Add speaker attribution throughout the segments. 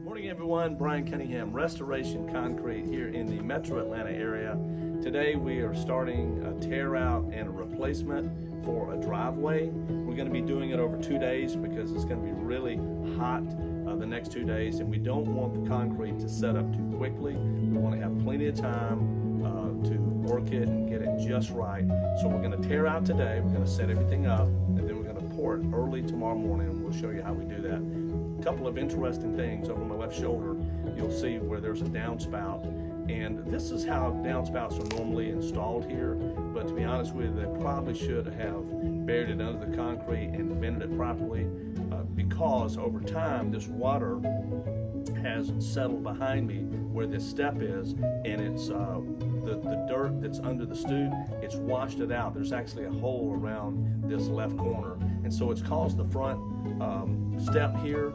Speaker 1: Morning everyone, Brian Cunningham, Restoration Concrete here in the Metro Atlanta area. Today we are starting a tear out and a replacement for a driveway. We're going to be doing it over 2 days because it's going to be really hot the next 2 days, and we don't want the concrete to set up too quickly. We want to have plenty of time to work it and get it just right. So we're going to tear out today, we're going to set everything up, and then we're going to pour it early tomorrow morning, and we'll show you how we do that. A couple of interesting things. Over my left shoulder you'll see where there's a downspout, and this is how downspouts are normally installed here, but to be honest with you, they probably should have buried it under the concrete and vented it properly, because over time this water has settled behind me where this step is, and it's the dirt that's under the stoop, it's washed it out. There's actually a hole around this left corner, and so it's caused the front step here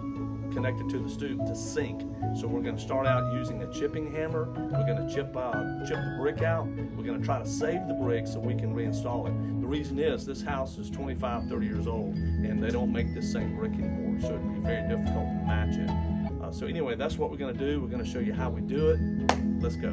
Speaker 1: connected to the stoop to sink. So we're going to start out using a chipping hammer. We're going to chip the brick out. We're going to try to save the brick so we can reinstall it. The reason is this house is 25-30 years old, and they don't make this same brick anymore, so it'd be very difficult to match it. So anyway, that's what we're going to do. We're going to show you how we do it. Let's go.